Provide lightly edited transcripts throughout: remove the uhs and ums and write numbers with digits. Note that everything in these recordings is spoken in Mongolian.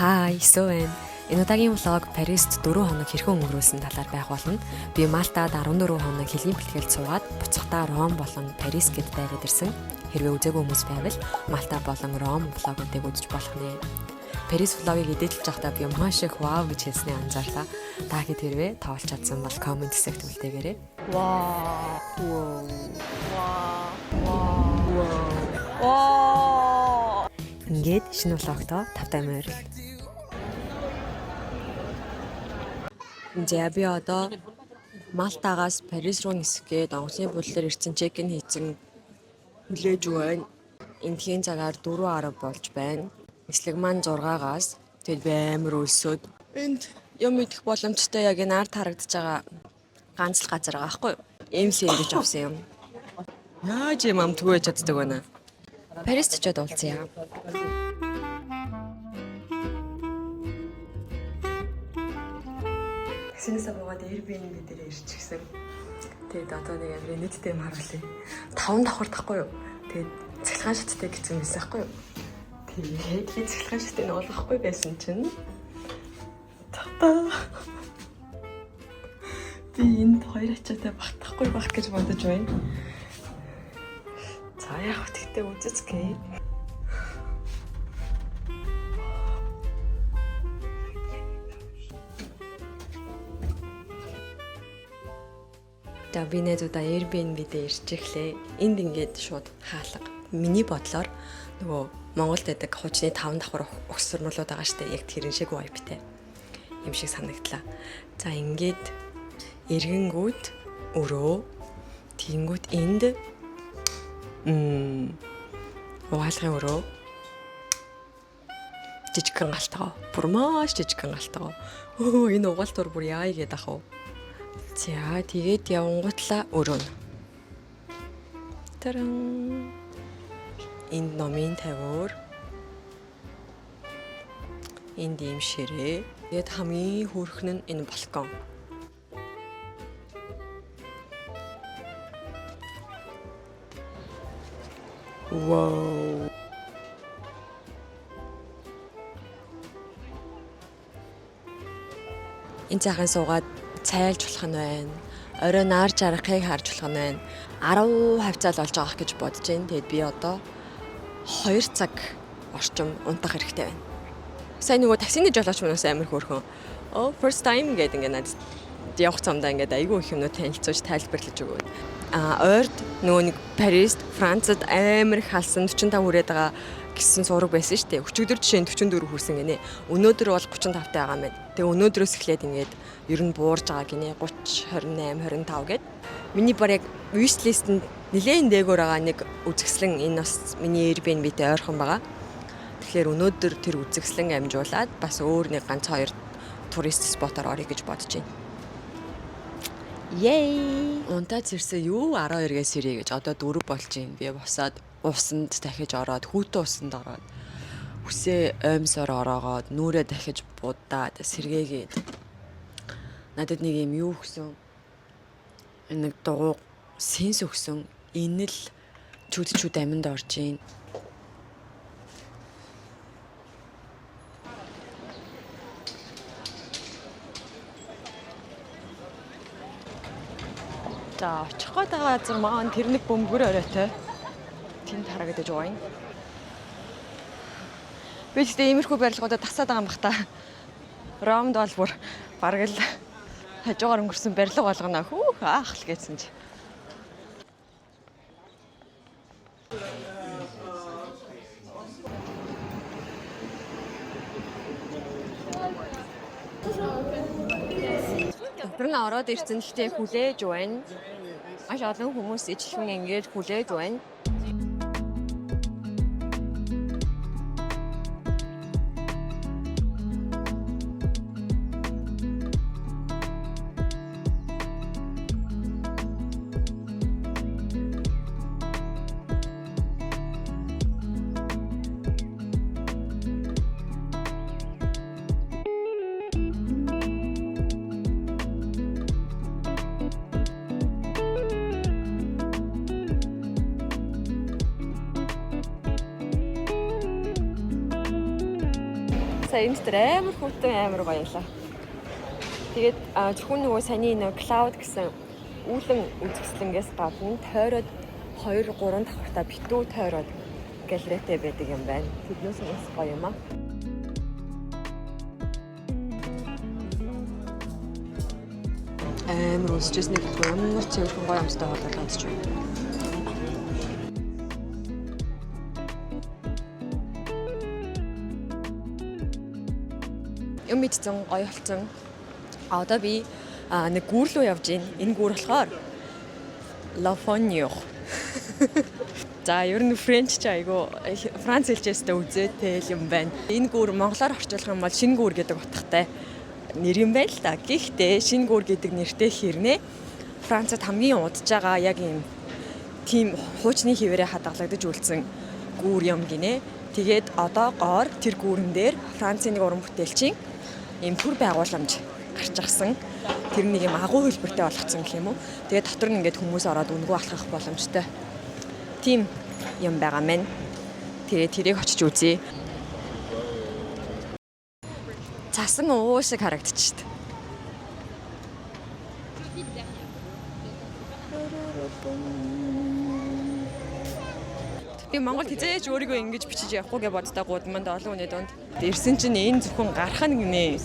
Хай, Исовэн. Энэ удаагийн влог Парист 4 хоног хэрхэн өнгөрүүлсэн талаар байх болно. Би Малтад 14 хоног хэлний бэлтгэлд суугаад буцахдаа Ром болон Парис гэд байгаад ирсэн. Хэрвээ үзээгүй хүмүүс байвал Малта болон Ром влогуудыг үзэж болох нэ. Парис влогийг эдэлж байхдаа би маш их вау гэж хэлснээ анзаарлаа. Та хэд хэрвээ тоолж чадсан бол комент хэсэгт үлдээгээрэй. Вау. Ингээд шинэ влогтоо тавтай морил. За би одоо Малтагаас Парис руу нисгээд онгоцны бүлэлээр ирсэн чек-ин хийсэн хүлээж байна. Эндхийн цагаар 4:10 болж байна. Нислэг маань 6-аас тэгэл би амар өлсөд. Энд юм идэх боломжтой яг энэ ард харагдаж байгаа ганц л газар байгаа байхгүй юу? Ийм сэндэж авсан юм. Яаж юм амтгүй чаддаг байна. Парист ч уулзъя. Синэсээ буугаад Airbnb дээр ирчихсэн. Тэгээд одоо нэг амир нийтдээ юм харуулъя. 5 давхар тахгүй юу? Тэгээд цахилгаан шаттай гэсэн юмсэн байхгүй юу? Тэгээд би цахилгаан шатыг нь олохгүй байсан чинь би энд хоёр ачаатай багтахгүй байх гэж бодож байна. За яг тэгтээ үзэцгээе. За би нэдүүдээ Airbnb дээр ирчихлээ. Энд ингээд шууд хаалга. Миний бодлоор нөгөө Монголд байдаг хужны 5 давхар өгсөрмөлүүд байгаа штэ. Яг тэрэн шиг vibeтэй. Юм шиг санагдлаа. За ингээд эргэнгүүд өрөө тэгэнгүүт энд угаалгын өрөө жижигхэн галтгаа. Бүр маш жижигхэн галтгаа. Энэ угаалт бүр яа игээд ах уу? За тэгээд явангуутлаа өрөөнө. Таран. Энд номын тавиур. Энд ийм ширээ. Тэгээд хамгийн хөөрхөн нь энэ балкон. Вау. Энэ цагаан суугаад цайлж болох нь байна. Орой наар жаргахыг харж болох нь байна. 10 хавцаал болж байгаа гэж бодож байна. Тэгэд би одоо 2 цаг орчим унтах хэрэгтэй байна. Сайн нөгөө таксины жолооч манаас амар хөөрхөн. First time гэдэг ингээд надад явах замдаа ингээд айгүй их юмнууд танилцуулж тайлбарлаж өгөөд. Ойрд нөгөө нэг Парист, Францад амар их халсан 45 хүрээд байгаа гэсэн зураг байсан шүү дээ. Өчигдөр жишээ нь 44 хүрсэн гинэ. Өнөөдөр бол 35 байгаа юм байна. Тэгээ өнөөдрөөс эхлээд ингээд ер нь буурж байгаа гинэ. 30, 28, 25 гэд. Миний баг яг wish list-д нэлээд дээгүүр байгаа нэг үзэсгэлэн энэ бас миний Airbnb-тэй ойрхон байгаа. Тэгэхээр өнөөдөр тэр үзэсгэлэн амжуулаад бас өөр нэг ганц 2 турист спотоор орё гэж бодож байна. Yay! Унтаад ирсэн юу 12-ээс ирээ гэж одоо 4 болж байна. Би босаад усанд дахиж ороод хүүтэн усанд ороод үсээ оймсоор ороогоод нүрээ дахиж будаад сэргээгээд надад нэг юм юу өгсөн. Нэг дугуй сенс өгсөн. Энэ л чүд аминд орж ийн. За очих гээд байгаа газар маань тэр нэг бөмбөр оройтой. Тэнд харагдаж байна. Би гэхдээ иймэрхүү барилгуудад тасаад байгаа юм бах та. Ромд бол бүр бараг л хажуугаар өнгөрсөн барилга болгоно. Хүүх аах л гэсэн чи. Тэрэн ороод ирсэн л тээ хүлээж байна. Маш олон хүмүүс ижилхэн ингээд хүлээж байна. сая энэ дээр амар хүнтэй амар гоёлаа. Тэгээд зөвхөн нөгөө саний нөгөө cloud гэсэн үүлэн үзэсгэлэнгээс гадна тойроод 2-3 давхартаа битүү тойроод галеретэй байдаг юм байна. Тэднээс бас гоё юм аа. Амар үзчихсэн нэг ямар цэвэрхэн гоё юмстай болоод үзчих юм. Юм мэдсэн гоё болсон. Одоо би нэг гүүр рүү явж байна. Энэ гүүр болохоор La Fonio. За ер нь Френч ч айгу Франц хэлжээстэй үзээтэй юм байна. Энэ гүүр монголоор орчуулах юм бол шинэ гүүр гэдэг утгатай нэр юм байна л да. Гэхдээ шинэ гүүр гэдэг нэртэй хэрнээ Францад хамгийн удаж байгаа яг юм тийм хуучны хിവэрэ хадгалагдаж үлдсэн гүүр юм гинэ. Тэгээд одоогоор тэр гүүрэн дээр Францын нэг уран бүтээлчийн ийм төр байгууламж гарч ирсэн. Тэр нэг юм агуу хөлбөртэй болгоцсон гэх юм уу. Тэгээд дотор нь ингээд хүмүүс ороод үнгүү алхах боломжтой. Тийм юм байгаа мэн. Тэрийг очиж үзье. Цасан уушиг харагдчих. Би Монгол хизээж өөрийгөө ингэж бичиж явахгүй гэж боддог гудманд олон хүний донд. Ирсэн чинь энэ зөвхөн гарах нь гинэ.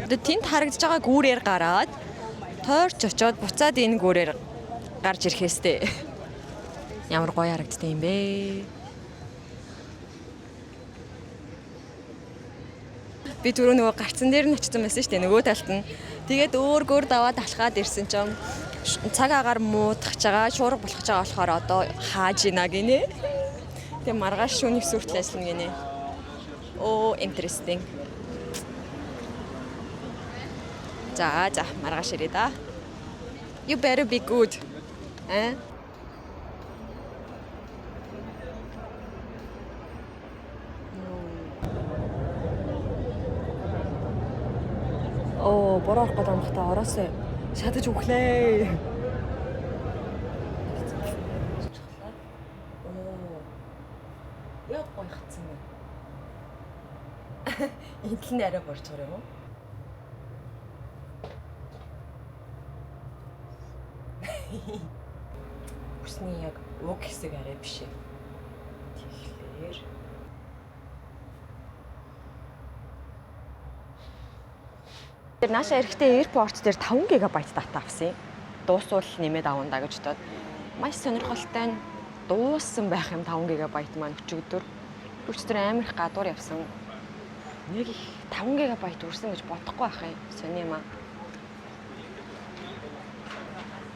Тэнд харагдаж байгаа гүүрээр гараад тойрч очоод буцаад энэ гүүрээр гарч ирэхээстэй. Ямар гоё харагддаг юм бэ? Би түрүү нөгөө гарцсан дээр нь очсон байсан шүү дээ. Нөгөө талд нь. Тэгээд өөр даваад алхаад ирсэн чинь цаг агаар муудах байгаа, шуурга болох байгаа болохоор одоо хааж ийна гинэ. Тэгээ маргааш шөнө сүртэл ажиллана гинэ. Оо, interesting. За, маргааш ирээ да. You better be good. Бороо орох гэдэг амттай ороосоо шатаж өглөө. Яг гоё хатсан юм. Энд л нэрэ борчоор юм уу? Усны яг уг хэсэг арай биш ээ. Тэгэхээр тэр нааша эрэхтэй airport дээр 5 ГБ дата авсан. Дуусвал нэмээд авна гэж бодоод маш сонирхолтой нь дууссан байх юм 5 ГБ маань өчигдөр. Өчигдөр амар их гадуур явсан. Нэг их 5 ГБ үрсэн гэж бодохгүй байх юм. Сони юм аа.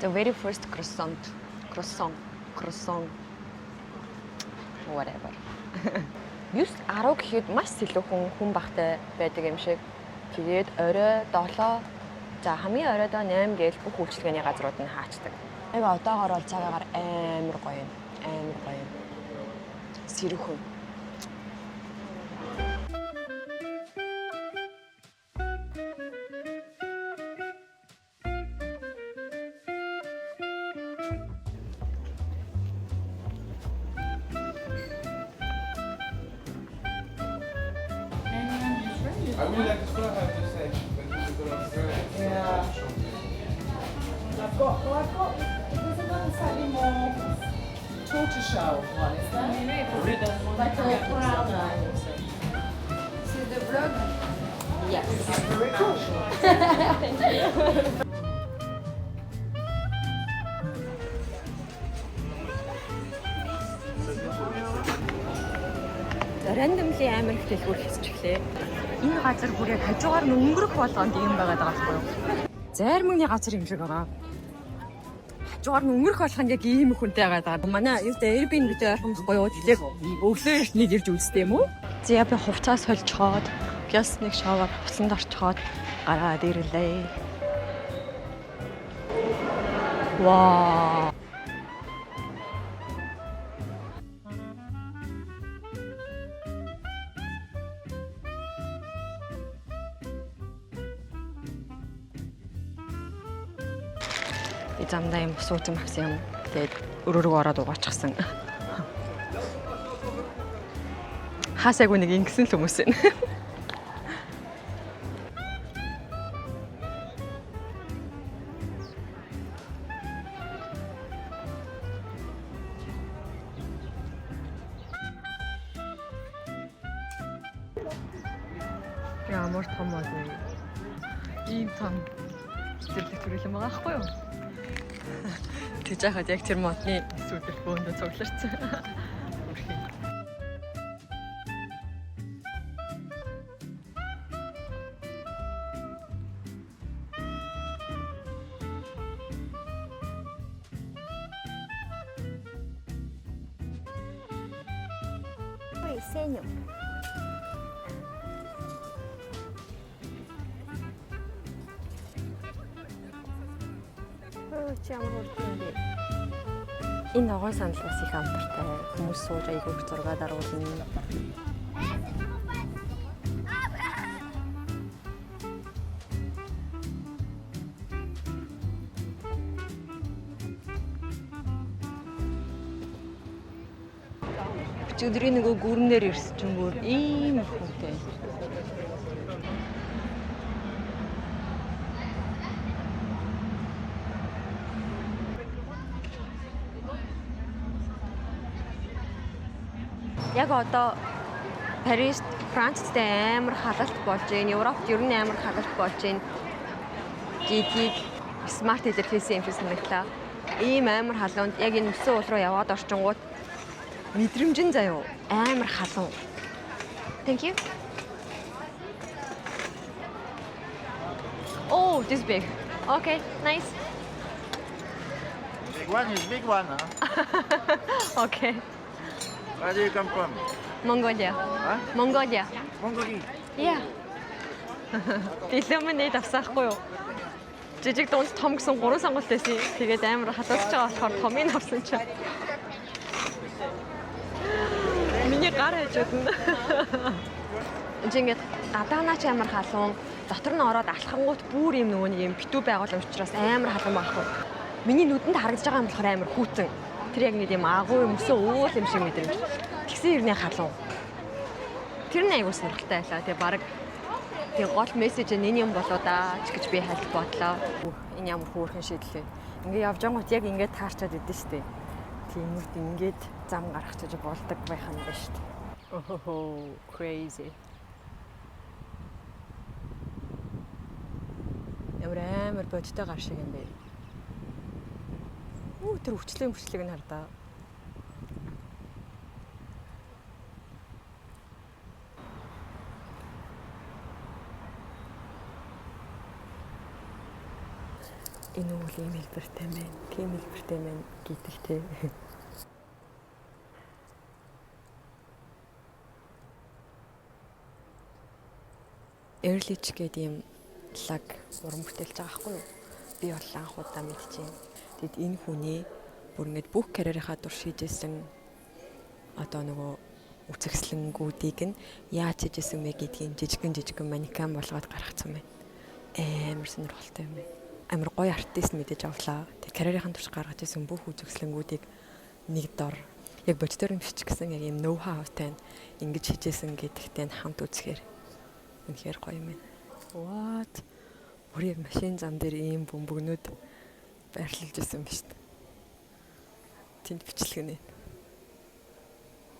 The very first croissant. Whatever. 9-10 гэхэд маш сэлүүхэн хүн багтай байдаг юм шиг. Тэгээд орой 7 за хамгийн оройдоо 8 гээл бүх үйлчлэгээний газрууд нь хаачдаг. Яг одоогоор бол цагаагаар амар гоё юм. Амар гоё юм. Сэрүүхэн. I really like this one. I have this section, but it's a good one. Yeah. I've got, there's another slightly more tortoiseshell one, is there? Like a browner. See the vlog? Yes. Very cool. Randomly амар их дэлгүүр хийчихлээ. Энэ газар бүр яг хажуугаар нь өнгөрөх болгонд юм байгаад байгаа байхгүй юу? Зайрмагны газар юм шиг байгаа. Хажуугаар нь өнгөрөх болгонд яг ийм хүнтэй байгаа. Манай Airbnb дээр ойрхомжгүй юу? Тэлэг өглөө эртний ирж үзтээ юм уу? За би хувцас сольчоод, гяс нэг шавар хувцанд орчоод гараад ирлээ. Вау. Замдаа юм сууцсан авсан юм. Тэгээд өрөөрөө ороод угаачихсан. хаасаагүй нэг ингэсэн л хүмүүс байна. Ямар том бол ийм том зэрлэг төрөлөн байгаа байхгүй юу? Тэгж яхад яг тэр модны сүлдэл бөөндө цугларсан. Ой, Сеню. Чи ямар хурдан бэ? Энэ ногоон сандал бас их амтартай. Хүмүүс сууж айгүй их зураг даруулна. Өдрийн нөгөө гүрнээр ирсэн чинь бүр ийм их хүнтэй. Яг одоо Парист, Францд амар халалт болж байна. Европт ер нь амар халалт болж байна. Гэдгийг смарт илэрхийлсэн юм шиг санагдлаа. Ийм амар халуунд яг энэ өссөн уул руу яваад орчингууд мэдрэмжин заяа амар халуун. Thank you. Oh, this big. Okay, nice. Big one is big one, huh? Okay. Where do you come from? Mongolia. Huh? Mongolia. Mongolia. Yeah. Дэлгэмэнд давсаахгүй юу? Жижиг дунд том гэсэн 3 сонголт байсан. Тэгээд амар хатаасч байгаа болохоор томыг авсан чинь. Миний гар хажууд нь. Ингээд гадаанаач амар халуун, дотор нь ороод алхангууд бүр юм нөгөө нэг юм битүү байгуулсан учраас амар халуун байхгүй. Миний нүдэнд харагдаж байгаа юм болохоор амар хүүтэн. Тэр яг нэг юм агуу юм өсөө уул юм шиг мэдрэмж. Тэгсэн хэрний халуун. Тэр нь айгуу сонирхолтой байлаа. Тэгээ баг тэгээ гол мессеж нь энэ юм болоо да ч гэж би хальт бодлоо. Энэ ямар хөөрхөн шийдэл вэ? Ингээ явж байгаагүй яг ингээд таарчаад идэв штэ. Тиймүүд ингээд зам гаргахчиж болдог байх юм байна штэ. Oh, crazy. Ямар бодтой гар шиг юм бэ? Тэр өвчлөлийн нь хардаа. Энэ үл ийм хэлбэртэй мэн, тийм хэлбэртэй мэн гэдэгтэй. Earlich гэдэг юм лаг уран бүтээлж байгаа байхгүй юу? Би бол анх удаа мэдчихээн. Тэгэд энэ хүний бүр ингэж бүх карьерийнхаа дур шийдсэн одоо нөгөө үцэгслэнгүүдийг нь яаж хийжсэн бэ гэдгийг жижигэн манекен болгоод гаргацсан байна. Амар сонирхолтой юм байна. Амар гоё артист мэдээж авлаа. Тэг карьерийнхаа турш гаргаж ирсэн бүх үцэгслэнгүүдийг нэг дор яг бодитоор юм шиг гэсэн яг юм ноу хаутай ингэж хийжсэн гэдэгтэй хамт үзэхээр үнэхээр гоё юм байна. What? Бүрийн машин зам дээр ийм бөмбөгнүүд байрлуулж ирсэн юм шүү дээ. Тэнд бичлэгнэ.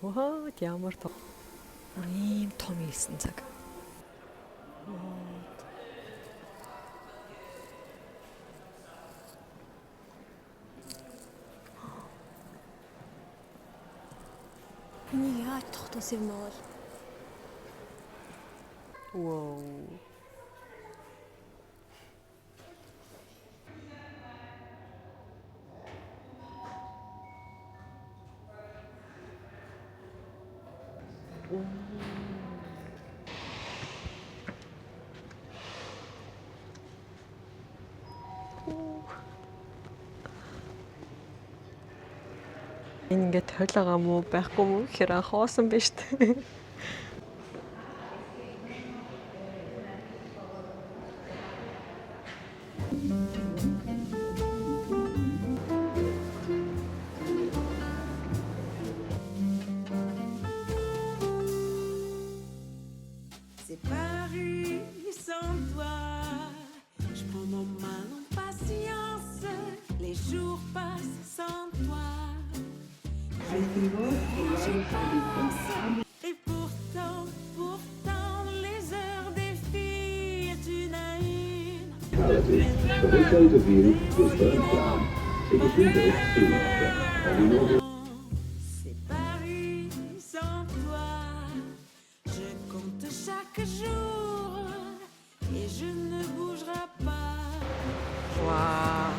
What? Ямар том. Ийм том ийсэн цаг. Яа тогтсон юм бол. Wow. Ингээд тойлогоо муу байхгүй мүү гэхээр хоосон биш үү? C'est Paris sans toi. Je prends mon mal en patience. Les jours passent sans toi. Et pourtant, les heures défilent d'une à une. The hotel de ville was burnt down. It was rebuilt soon after, and in order C'est Paris sans toi. Je compte chaque jour et je ne bougerai pas. 와.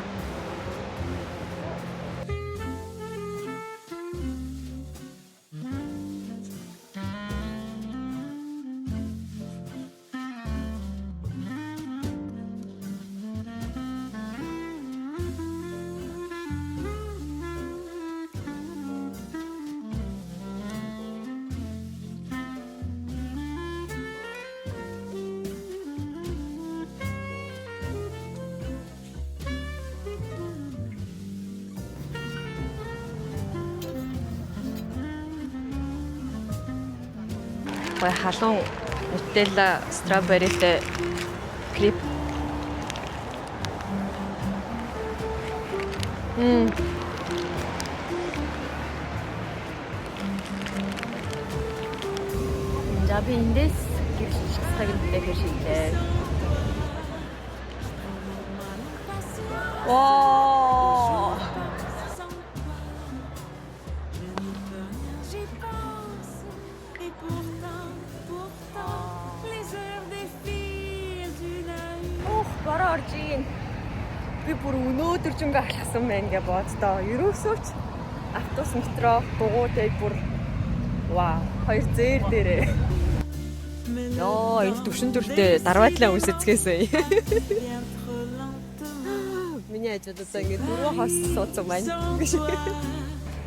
Гой халуун нутелла стrawberryтэй крип. Жаби эндээс гэрчлэх цагтай хэшилээ. Воо! J'y pense et pourtant, les heures défilent d'une à une. Ох, бараа орж ийн. Би бүр өнөөдөр ч ингээ алхсан байна гэж боддоо. Ерөөсөө ч автобус метро дугуйтай бүр вау, хоёр зээр дээрээ. Яа, энэ төвшин төртэй дарвайтлаа үсэцгээсэн. Миний ажил одоо ингээ дөрөв хос суудсан байна.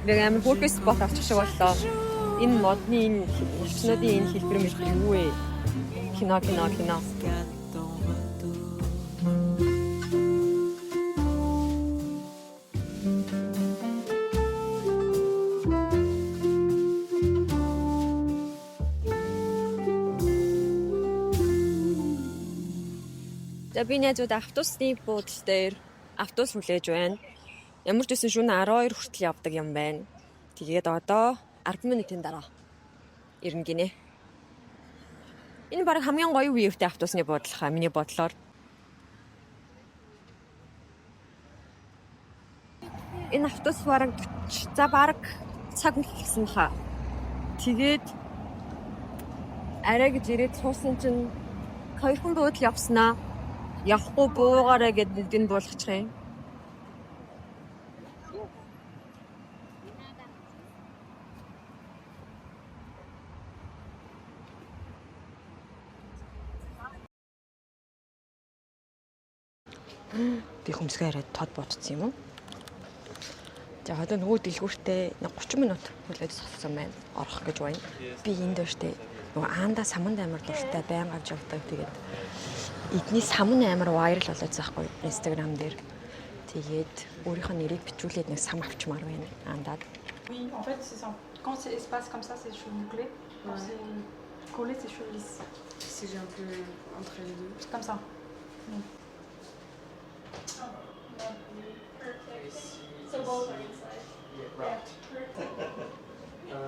Яг амар фокус спот авчих шиг боллоо. Энэ модны энэ хөвчнүүдийн энэ хэлбэр мэлбэр юу вэ? Кино. За би найзууд автобусны буудлын дээр автобус хүлээж байна. Ямар ч үсэн шөнө 12 хүртэл явдаг юм байна. Тэгээд одоо 10 минутын дараа ирнэ гинэ. Энэ баг хамгийн гоё үеөвтэй автобусны буудлын хаа миний бодлоор. Энэ автобус бараг 40 за бараг цаг үлдсэн хаа. Тэгээд арай гэж ирээд суусан чинь хоёр хүн буудал явснаа. Явахгүй буугаараа гэд бүгдийг буулгачих юм. Би хөмсгөө яриад тод бодсон юм уу? За одоо нөгөө дэлгүүртээ 30 минут хүлээж соссон байна. Орох гэж байна. Би энд дэжтэй нөгөө аанда саманд амар дуртай байн авч явдаг. Тэгээд эдний самн амар вайрал болоод заахгүй Instagram дээр. Тэгээд өөрийнхөө нэрийг бичүүлээд нэг сам авчмаар байна аандаад. Oui, en fait, c'est ça. Quand c'est espace comme ça, c'est cheveux bouclés. Quand c'est collé, c'est cheveux lisses. Si j'ai un peu entre les deux. C'est comme ça. So both are inside. Yeah, right.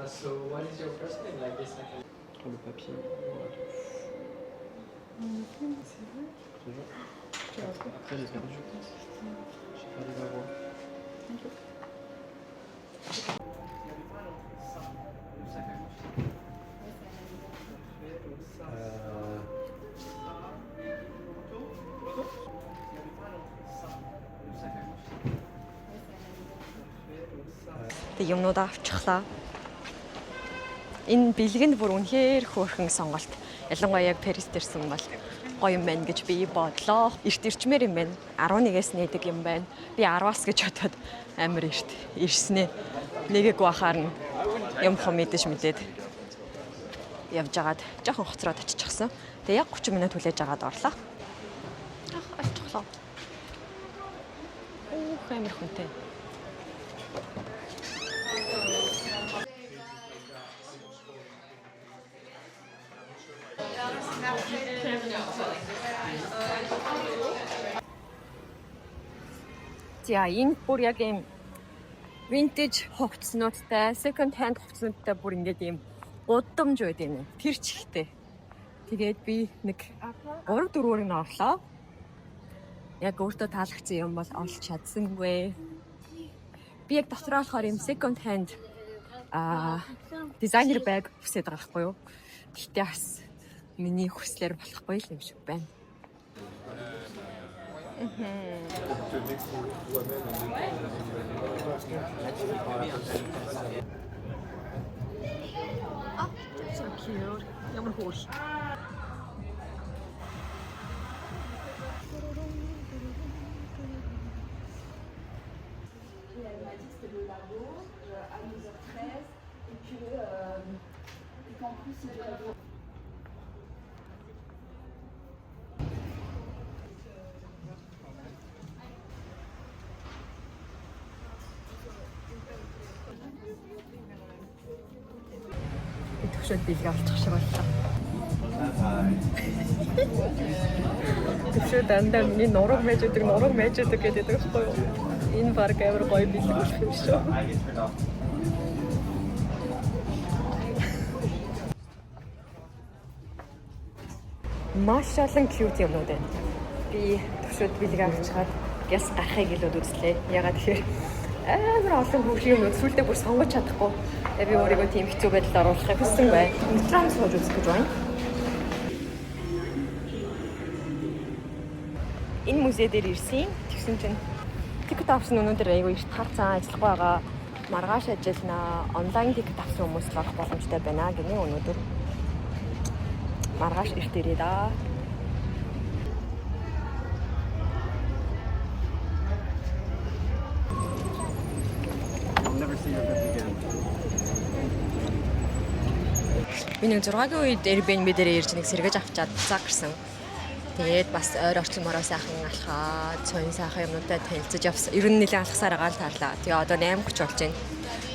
So what is your first name? Like this, I can. Pour le papier. C'est vrai. Après, j'ai perdu. J'ai perdu ma voix. Тэг юмнуудаа авчихлаа. Энэ бэлгэнд бүр үнэхээр хөөрхөн сонголт. Ялангуяа яг Парис дэрсэн бол гоё юм байна гэж би бодлоо. Эрт ирчмээр юм байна. 11-ээс нээдэг юм байна. Би 10-аас гэж бодоод амар эрт ирснэ. Нэгээг бахаар нь юм хөө мэдээд явжгаад жоохон хоцроод очичихсан. Тэгээ яг 30 минут хүлээж агаад орлоо. Олчихлоо. Амар хүнтэй. За энэ бүр яг юм vintage хувцснуудтай, second hand хувцснуудтай бүр ингээд юм удамж байд юм. Тэр чихтэй. Тэгээд би нэг 3-4-өр нь орлоо. Яг өөртөө таалагдсан юм бол олж чадсангүй. Би яг дотроо болохоор юм second hand дизайнер байг хүсэж байгаа байхгүй юу? Гэхдээ бас миний хүслээр болохгүй юм шиг байна. So cute. Ямар хөөш. Төвшөд бэлэг авчих шиг боллоо. Төвшөд дандаа миний нураг байж гэдэг гэдэг байхгүй юу? Энэ баг амар гоё бэлэг болох юм шүү. Маш олон cute юмнууд байна. Би төвшөд бэлэг авчихад гяс гарахыг илүүд үзлээ. Ягаад тэгэхээр амар олон хөршийн юмнууд сүултээ бүр сонгож чадахгүй. Би өөрийгөө тийм хэцүү байдалд оруулахыг хүссэн бай. Метрон сууж үзэх гэж байна. Энэ музей дээр ирсэн. Тэгсэн чинь тикет авсан өнөөдөр айгүй их тарцсан ажиллахгүй байгаа. Маргааш ажиллана. Онлайн тикет авсан хүмүүс л авах боломжтой байна гинэ өнөөдөр. Маргааш ирт ирээ да. Би нэг 6-гийн үед Airbnb дээр ирж нэг сэргэж авчаад буцаа гэрсэн. Тэгээд бас ойр орчмороо сайхан алхаад, цоён сайхан юмнуудтай танилцаж явсан. Ер нь нэлээд алхасаар байгаа л таарлаа. Тэгээ одоо 8:30 болж байна.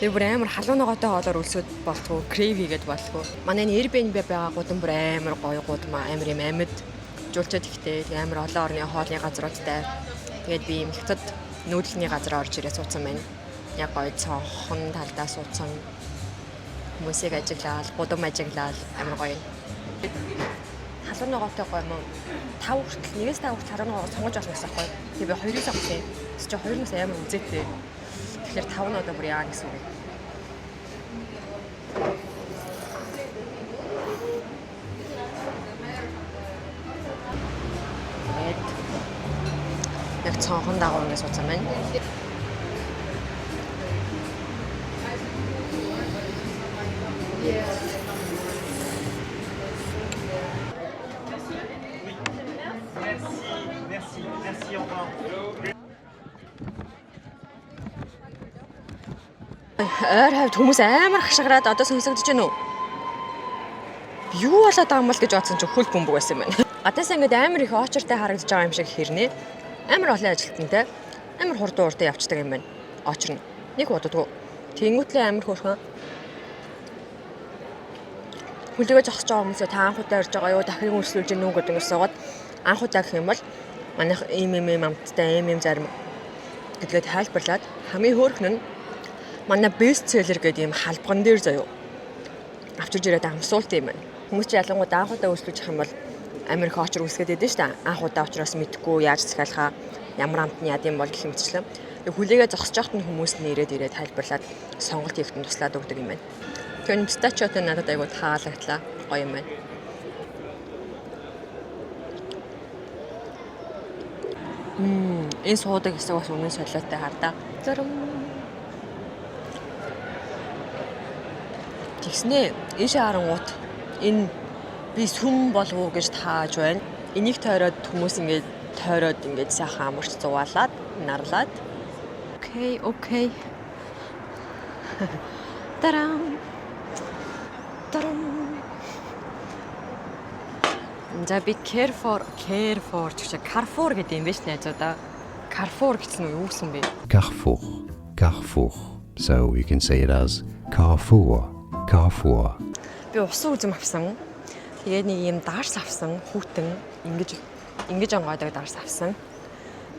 Тэгээ бүр амар халуун ногоотой хоолоор өлсөд болтгоо, crave хийгээд болтгоо. Манай Airbnb байгаа гудам бүр амар гоё гудам, амар юм амьд жуулчаад ихтэй амар олон орны хоолны газруудтай. Тэгээд би юм хятад нүүдэлний газар орж ирээ суудсан байна. Яг гоё цонхон талдаа суудсан. Хүмүүсийг ажиглаад, гудам ажиглаад амар гоё. Халуун ногоотой гоё юм уу? 5 хүртэл 1-5 хүртэл халуун ногоо сонгож авах гэсэн гоё. Тэгээ би 2-оос авсан. Тэс чи 2-оос амар үзээтэй. Тэгэхээр 5 нь одоо бүр яа гэсэн үг. Яг цонхон дагуу ингэ суудсан байна. Merci, au revoir. Ойр хавьд хүмүүс амар хашгираад одоо сонсогдож байна уу? Юу болоод байгаа юм бол гэж бодсон чинь хөл бөмбөг байсан юм байна. Гадаасаа ингээд амар их очертой харагдаж байгаа юм шиг хэрнээ. Амар олон ажилтнтай. Амар хурдан урдаа явцдаг юм байна. Очер нь. Нэг боддгоо. Тэнгүүтлээ амар хөөрхөн. Хүлээгээ зогсож байгаа хүмүүсээ та анхудаа ирж байгаа юу? Дахин өрсөлдөж гэнэ үү гэдэг нь суугаад анхудаа гэх юм бол манайх ийм амттай ийм зарим гэдгээд тайлбарлаад хамгийн хөөрхөн нь манай best seller гэдэг ийм халбган дээр заяа авчирж ирээд амсуулт юм байна. Хүмүүс чи ялангуяа анхудаа өрсөлдөж явах юм бол амар их очор үсгээд байдаг шүү дээ. Анхудаа учраас мэдгүй яаж захиалахаа ямар амтны яд юм бол гэх мэтчлэн. Хүлээгээ зогсож байхад нь хүмүүс нэрээд ирээд тайлбарлаад сонголт хийхэд туслаад өгдөг юм байна. Тэгэхээр пистачиотой надад айгуу таалагдлаа. Гоё юм байна. Энэ суудаг хэсэг бас үнэн солиотой хардаа. Зарам. Тэгснээ ийшээ харангуут энэ би сүм болов уу гэж тааж байна. Энийг тойроод хүмүүс ингээд сайхан амарч зугаалаад, нарлаад. Окей. Тарам. За би Carrefour гэж Carrefour гэдэг юм биш найзуудаа. Carrefour гэсэн нь юу гэсэн бэ? Carrefour. So you can say it as Carrefour. Би усан үзэм авсан. Тэгээд нэг юм даарс авсан хүүтэн ингэж онгойдог даарс авсан.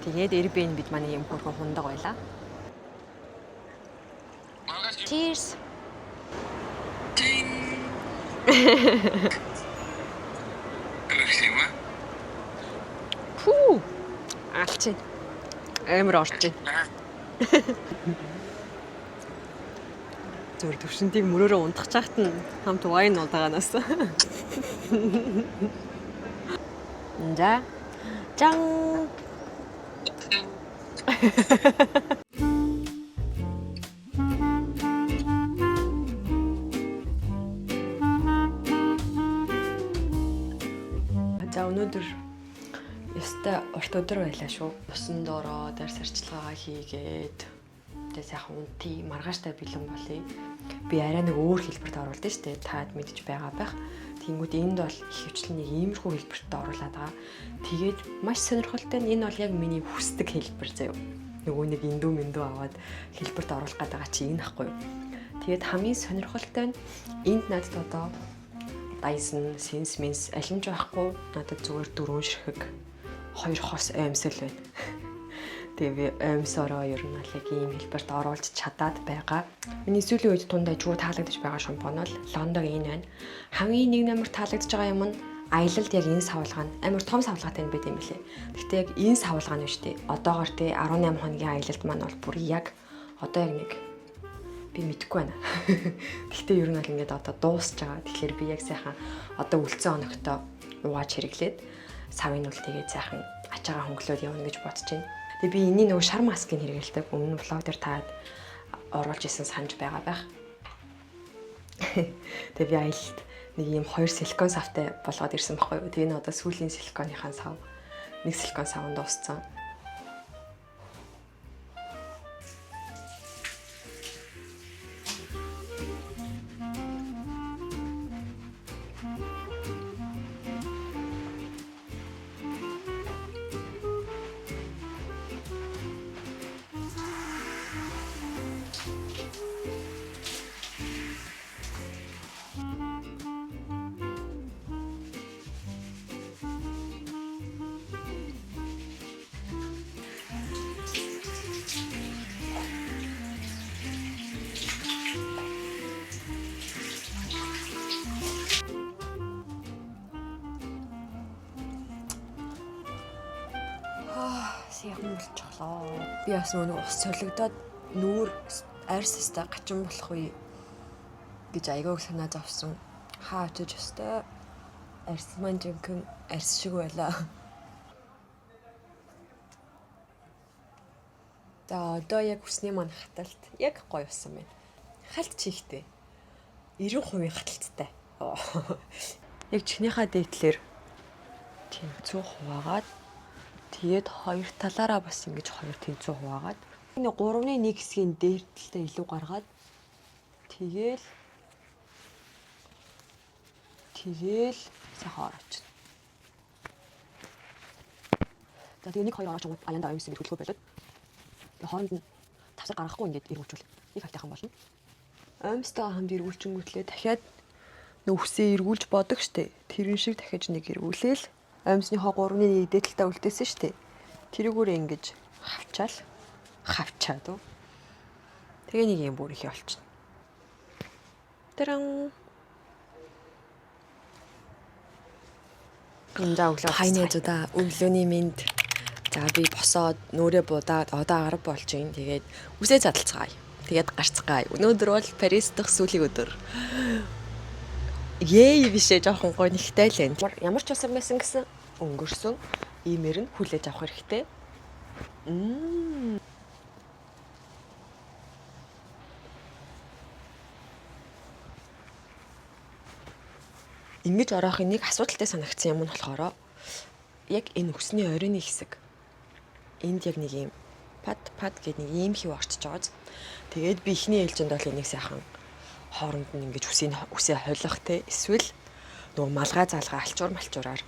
Тэгээд Airbnb-д манай юм хөрхөн хундаг байлаа. Cheers. Фу. Алчин. Амар орж байна. Зүр төвшөнтийг мөрөөрөө унтах чахт нь хамт вайн уудаганаас. За. Жан. За өнөөдөр ёстой урт өдөр байлаа шүү. Усан доороо дээр сарчилгаагаа хийгээд тэгээ сайхан унтий маргааштай бэлэн болъё. Би арай нэг өөр хэлбэрт оруулдаг шүү дээ. Таад мэдж байгаа байх. Тэнгүүд энд бол их хвчлэн нэг иймэрхүү хэлбэрт оруулаад байгаа. Тэгээд маш сонирхолтой нь энэ бол яг миний хүсдэг хэлбэр заяа. Нөгөө нэг индүү аваад хэлбэрт оруулах гэдэг чи энэ ахгүй юу. Тэгээд хамгийн сонирхолтой нь энд надад одоо Dyson, Sense алимж байхгүй. Надад зүгээр 4 ширхэг 2 хос аимсэл байна. Тэгээ би аимсороо ер нь яг ийм хэлбэрт оруулж чадаад байгаа. Миний сүүлийн үед тунд ажгүй таалагдж байгаа шампунь бол Лондон энэ байна. Хамгийн нэг номер таалагдж байгаа юм нь аялалд яг энэ савлгаа нь амар том савлгаатай нь байт юм билээ. Гэхдээ яг энэ савлгаа нь шүү дээ. Одоогоор тий 18 хоногийн аялалд маань бол бүр яг одоо яг нэг би мэдэхгүй байна. Гэхдээ ер нь бол ингээд одоо дуусч байгаа. Тэгэхээр би яг сайхан одоо үлцэн оногтой ууж хэрэглээд савын бол тэгээд сайхан ачаагаа хөнгөлөөд явна гэж бодож байна. Тэгээ би энэний нөгөө шар маскыг хэрэглэдэг. Өмнө влог дээр таад оруулж исэн санаж байгаа байх. Тэгээ би аялалд нэг юм 2 силикон савтай болгоод ирсэн байхгүй юу. Тэгээ энэ одоо сүүлийн силиконыхаа сав. Нэг силикон савнд дууссан. Сайхан болчихлоо. Би бас нөгөө ус солигдоод нүүр арьстай гачин болох үе гэж айгүйг санаа зовсон. Хаа очиж өстой арьс маань жинхэнэ арьс шиг байлаа. За одоо яг усны маань хаталт яг гоё болсон байна. Халт чихтэй. 90% хаталттай. Яг чихнийхаа дээдлэр тийм 100% хаваагаад тэгээд хоёр талаараа бас ингэж 2 тэнцүү хуваагаад энэ 3-ны 1 хэсгийн дээртэлтэй илүү гаргаад тэгээл сайхан орооч. За тэгээ 1 2 орооч аяндаа оюусан гэж хэлэхгүй болоод хооронд нь тавсар гаргахгүй ингэж эргүүлчихвэл нэг хайтайхан болно. Оюумстайгаа хамт эргүүлчингүүтлээ дахиад нөхсөө эргүүлж бодог штэ. Тэрэн шиг дахиж нэг эргүүлээл аимсныхоо 3-ны 1 дээдэлтэй үлдээсэн шүү дээ. Тэрүүгээрээ ингэж хавчаад уу. Тэгээ нэг юм бүр их олчихно. Тэрэн энэ өглөө хайназуда өглөөний минь. За би босоод нүрээ будаад одоо 10 болж байна. Тэгээд үсээ задалцгаая. Тэгээд гарцгаая. Өнөөдөр бол Парис дахь сүүлийн өдөр. Бишээ жоохон гоё нэгтэй л байна. Ямар ч усан байсан гэсэн өнгөрсөн иймэр нь хүлээж авах хэрэгтэй. Ингэж ороохын нэг асуудалтай санагдсан юм нь болохоор яг энэ өсний оройны хэсэг. Энд яг нэг юм пад гэдэг нэг ийм хив орчиж байгааз. Тэгээд би ихний ээлжинд бол энийг сайхан хооронд нь ингэж үсээ хойлох те эсвэл нөгөө малгай залгаа алчуураар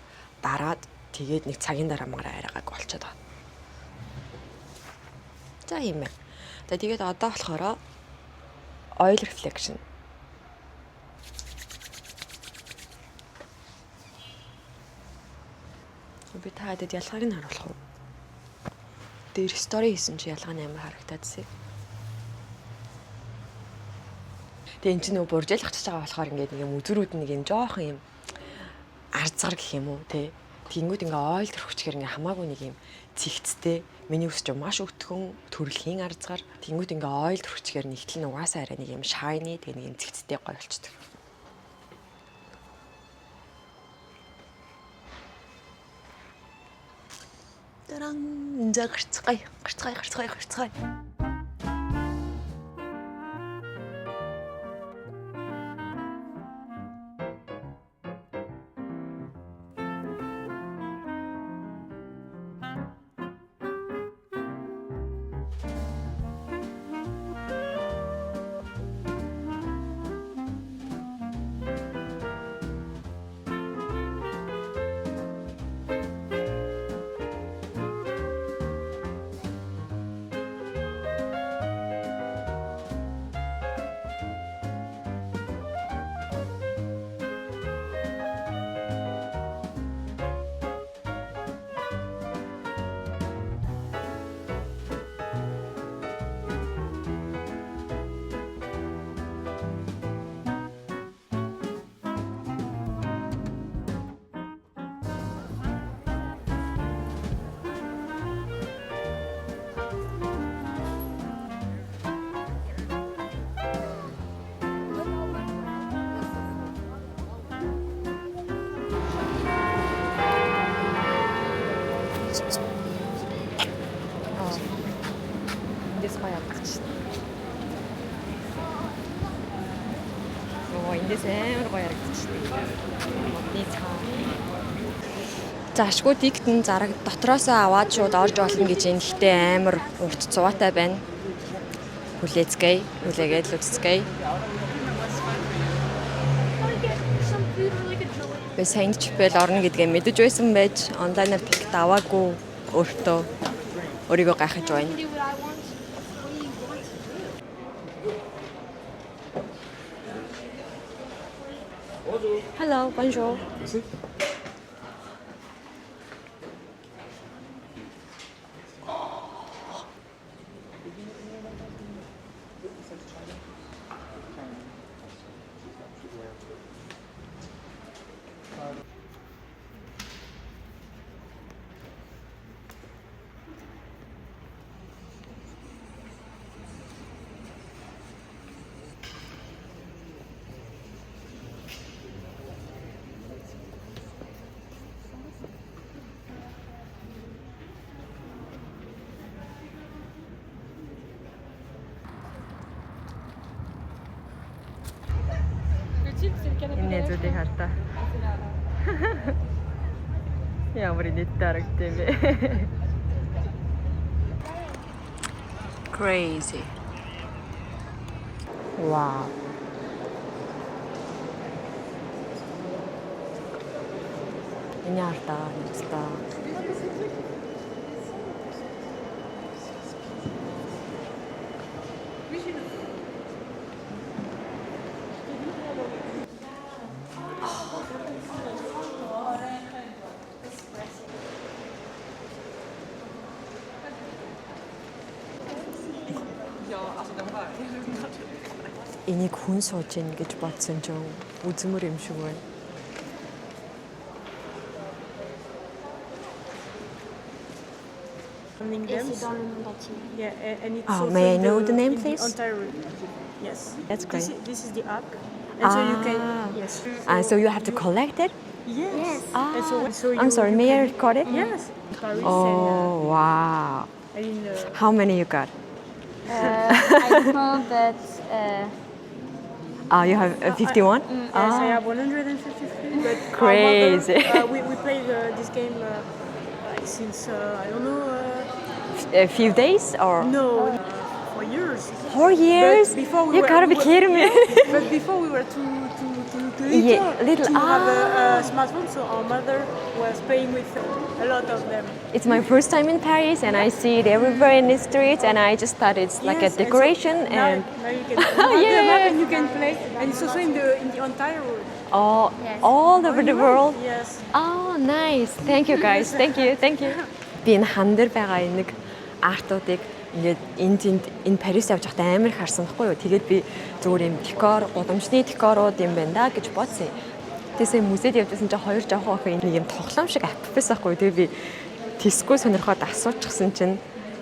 дараад тэгээд нэг цагийн дараа арайгааг болчиход байгаа. За юм ээ. За тэгээд одоо болохоор oil reflection. Би та хэдэд ялгааг нь харуулах уу? Дээр стори хийсэн чи ялгааны амар харагдаадсэ. Тэгээ эн чинь нөгөө буржайл хачиж байгаа болохоор ингээд нэг юм үзрүүд нэг юм жоохон юм арзгар гэх юм уу те. Тэнгүүд ингээ ойл төрөхчгэр ингээ хамаагүй нэг юм цэгцтэй. Миний ус ч маш өтгөн төрөлхийн арзгаар. Тэнгүүд ингээ ойл төрөхчгэр нэгтэл нь угаасаа арай нэг юм shiny тэгээ нэг юм цэгцтэй гоё болчдөг. Таран за гарцгай. Эндээс гоё авчихсан. Эндээс амар гоё харагдчихсан. Модны цаа. За ашгүй тиктэн зараг дотроосоо аваад шууд орж болно гэж энэ ихтэй амар урт цуваатай байна. Хүлээцгээе. Хүлээгээд л үзцгээе. Би сайн чипэл орно гэдгээ мэдэж байсан байж онлайнаар тикет аваагүй өөртөө өөрийгөө гайхаж байна. Hello, bonjour. Энэ зүйлийг хартаа. Ямар инээдтэй харагдсан бэ? Crazy. Wow. Энэ хартаа нэстаа. Энийг хүн сууж ийн гэж бодсон ч үзмөр юм шиг байна. May I know the name, please? Yes. That's great. This is the arc. And so you can, yes. So you have to collect it? Yes. Ah, so I'm sorry, may I record it? Yes. Paris Oh, wow. and How many you got? I know that You have 51? yes, I have 153. But Crazy. our mother, we played this game since I don't know. A few days or? No, for years. 4 years? But before we You were, gotta be kidding me. But before we were too Yeah, little little- to have a smartphone, so our mother was playing with a lot of them. It's my first time in Paris and I see it everywhere in the streets and I just thought it's like Yes, a decoration now, and now you can have Yeah. them up and you can play, and it's also in the entire world. all over the world. Yes. Oh, nice. Thank you guys. Thank you. Би энэ хан дээр байгаа энэ нэг артуудыг ингээд энэ Парис явж байхдаа амар их харсан байхгүй юу. Тэгээд би зүгээр юм декор, гудамжны декорууд юм байна да гэж бодсон юм. Тэсээ музейд явжсэн чинь хоёр жоохон охин нэг юм тоглоом шиг ап байсан байхгүй юу. Тэгээд би тэсгүй сонирхоод асуучихсан чинь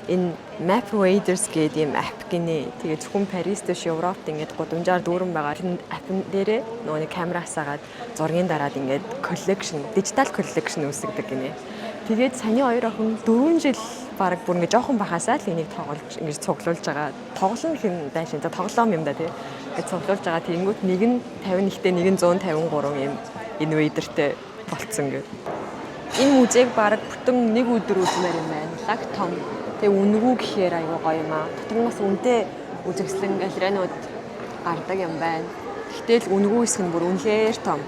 энэ Map Raiders гэдэг юм ап гинэ. Тэгээд зөвхөн Парис дэш Европт ингээд гудамжаар дүүрэн байгаа. Энэ апн дээрээ нөгөө нэг камераас агаад зургийн дараад ингээд collection, digital collection үүсгдэг гинэ. Тэгээд саяны хоёр охин 4 жил бараг бүр ингээд жоохон бахасаа л энийг тоглож ингээд цуглуулж байгаа. Тоглоно гэх юм даа шин. Тоглоом юм да тий. Ингээд цуглуулж байгаа. Тэнгүүт нэг нь 51-тэй нэг нь 153 юм энэ вейдертэй болцсон гэв. Энэ музейг бараг бүтэн нэг өдөр үзмээр юм байна. Лаг том. Тэгээ үнгүү гэхээр аюу гоё юм аа. Дотор нас үнэтэй үзэгслэн галерейнууд гардаг юм байна. Гэтэл үнгүү хэсэг нь бүр үнэхээр том.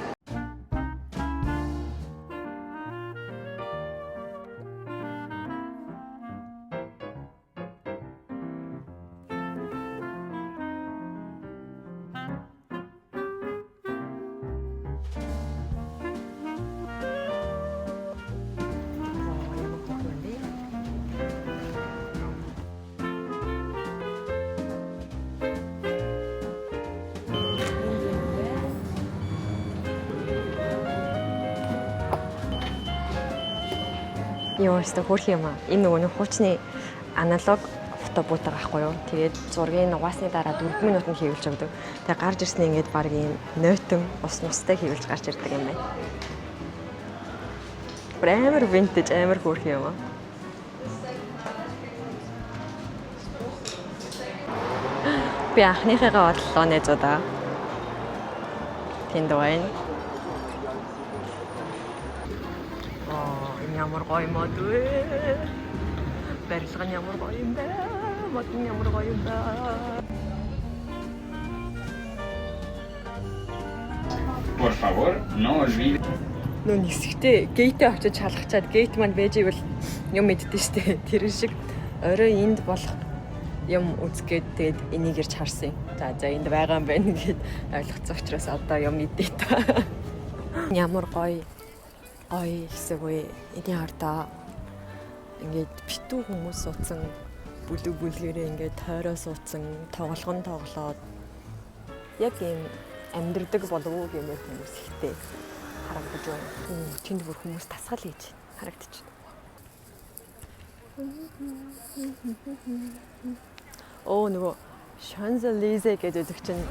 Яастаа хөрх юм аа. Энэ нөгөө нэг хуучны аналог фотобуутер байхгүй юу. Тэгээд зургийг нугаасны дараа 4 минутанд хийвэлж өгдөг. Тэгээд гарч ирснээ ингээд баг ийм нойтон ус нустай хийвэлж гарч ирдэг юм байна. Амар vintage, амар хөрх юм аа. Би анхныхыгаа бодлоо нээзудаа. Тэнд байна. Ямар гоё мод вэ? Барилга нь ямар гоё юм бэ? Мод нь ямар гоё юм бэ? Por favor, no olvide. Нөө нисгтээ гейтээ очиж шалгачаад гейт маань байж ивэл юм мэддэн штэ. Тэр шиг орой энд болох юм үзгээд тэгээд энийг ирж харсан юм. За энд байгаа юм байна гэд ойлгоцсон учраас одоо юм мэдээ та. Ямар гоё хэсэг вэ? Эний хардаа ингээд битүү хүмүүс суудсан бүлгээрээ ингээд тойроо суудсан тоглоод яг юм амьдрдаг болов уу гэмээр хүмүүс ихтэй харагдаж байна. Тэнд бүр хүмүүс тасгал хийж харагдаж байна. Нөгөө Champs-Élysées гэдэг үзэг чинь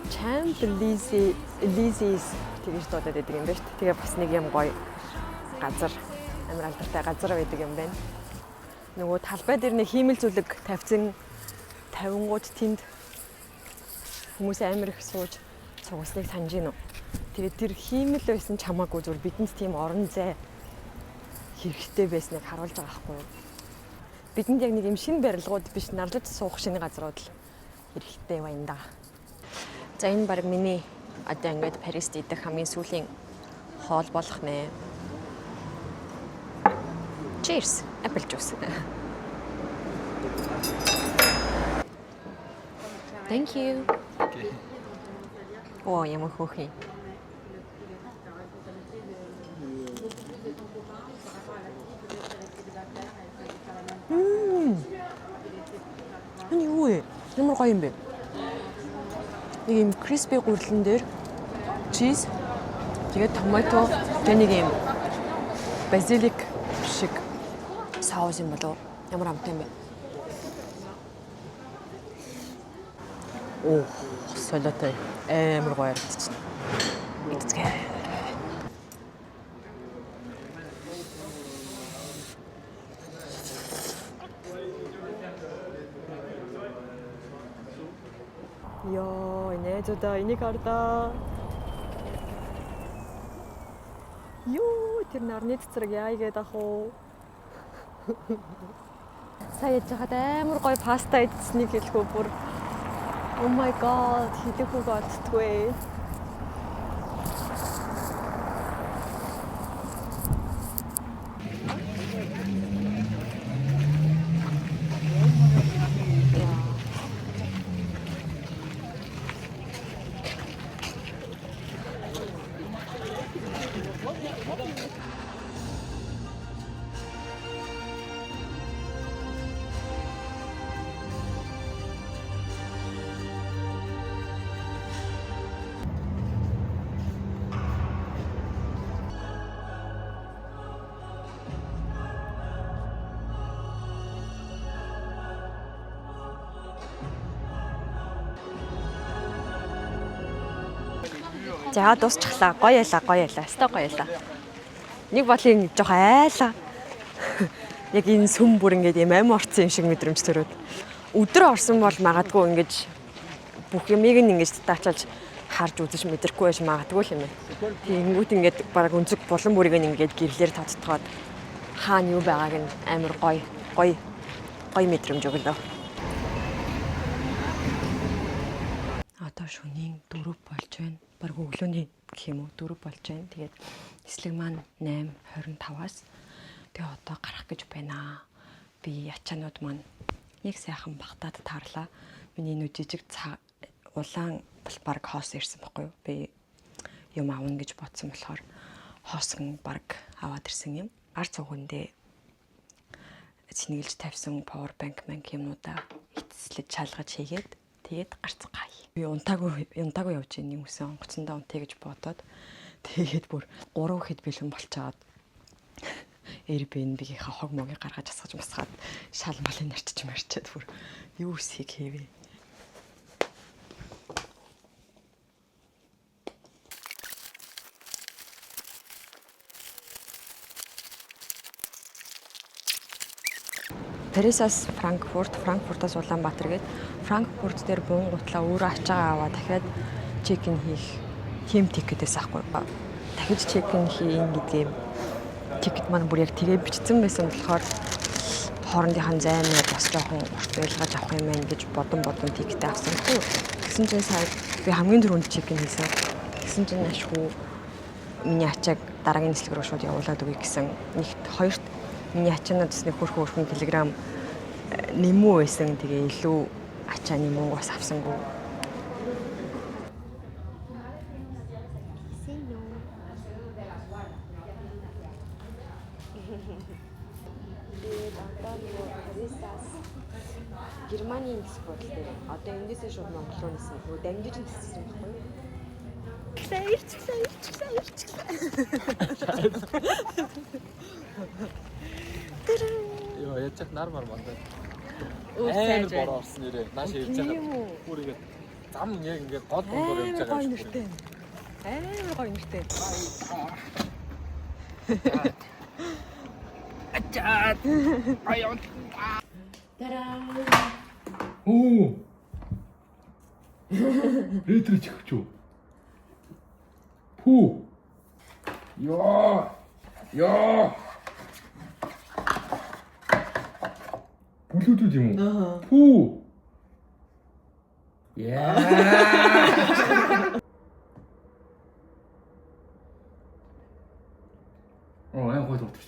Champs-Élysées тэгж дуудаад байдаг юм байна шүү дээ. Тэгээ бас нэг юм гоё газар амар алдартай газар байдаг юм байна. Нөгөө талбай дээр нэг хиймэл зүлэг тавьсан 50-ууд тэнд хүмүүс амар их сууж цугасныг санаж гинөө. Тэгээд тэр хиймэл байсан чамаагүй зүгээр бидэнд тийм орон зай хэрэгтэй байсныг харуулж байгаа байхгүй юу? Бидэнд яг нэг юм шинэ барилгууд биш нарлаж суух шинэ газрууд л хэрэгтэй байна да. За энэ баг миний одоо ингээд Парист идэх хамгийн сүүлийн хоол болох нэ. Cheers. Apple juice. Thank you. Okay. Оо, ямар хөөхий. Энэ юу вэ? Ямар гоё юм бэ? Нэг юм crispy гурлан дээр cheese, тэгээд томато, тэгээд нэг юм базилик шиг соус юм болов. Ямар амттай юм бэ? Оо, солиотой. Амар гоё харагдчихна. Идцгээ. Яа, нээзудаа энийг хардаа. Юу, тэр нарны цэцрэг яа игээд ах уу? Сая яж хаад амар гоё паста идсэнийг хэлэхгүй бүр oh my god хэлэхгүй болтгүй. За дуусчихлаа. Гоё ялаа. Өстой гоё ялаа. Нэг болын жоох айлаа. Яг энэ сүм бүр ингээд юм амин орцсон юм шиг мэдрэмж төрөөд. Өдөр орсон бол магадгүй ингэж бүх юмыг ингэж таачаалж харж үзэж мэдрэхгүй байж магадгүй л юм ээ. Тэгэнгүүт ингээд баг өнцөг булан бүрийг ингээд гэрлэр тодтогоод хаана юу байгааг нь амар гоё мэдрэмж өглөө. Одоо шөнийн 4 болж байна. Бараг өглөөний гэх юм уу 4 болж байна. Тэгээд эслэг маань 8:25-аас тэгээ одоо гарах гэж байна. Би ячаанууд маань нэг сайхан багтаад таарлаа. Миний нүү жижиг улаан бараг хоос ирсэн байхгүй юу? Би юм аавна гэж бодсон болохоор хоосон бараг аваад ирсэн юм. Гар цугандээ цэнгэлж тавьсан power bank юмнуудаа эцэслэж шалгаж хийгээд тэгээд гарцгаая. Би унтаагүй явж байгаа юм өсөн онгоцондоо унтъя гэж бодоод тэгээд бүр 3 хэд бэлэн болчоод Airbnb-ийн хог могийг гаргаж асгаж масгаад шал малын нарчиж марчаад бүр юу үсхийг хийвэ. Парисаас Франкфуртаас Улаанбаатар гээд Франкфурт дээр буун гутлаа өөрөө ачаагаа аваа дахиад чек-ин хийх тийм тикетээс авахгүй. Дахиж чек-ин хийн гэдэг юм. Тикет маань бүр яг тэгээ бичсэн байсан болохоор хоорондынхаа займыг бас жоохон урт байлгаж авах юм байна гэж бодон тикет авсан. Тэгсэн чинь сая би хамгийн түрүүнд чек-ин хийсэн. Тэгсэн чинь ашгүй миний ачааг дараагийн нислэг рүү шууд явуулаад өгье гэсэн. Нэгт хоёрт миний ачаанаас нэг хөрхөн телеграм нэмүү байсан. Тэгээ илүү ачаа нэмүү бас авсангүй. Германы нисэх бодол дээр одоо эндээсээ шууд Монгол руу нисэн. Нөгөө дамжиж ниссэн байхгүй юу? Йоо, яцах нар мандаа. Амар бороо орсон нэрээ. Нааш ирж байгаа. Бүрийгээ зам яг ингээд гол бондор явж байгаа юм шиг. Амар гоё нэртэй. Ачаад. Аяа. Тараа. 오! 레이트를 찍었죠? 푸! 야! 블루투지 뭐. 푸! 야! 그냥 거기서 어떻게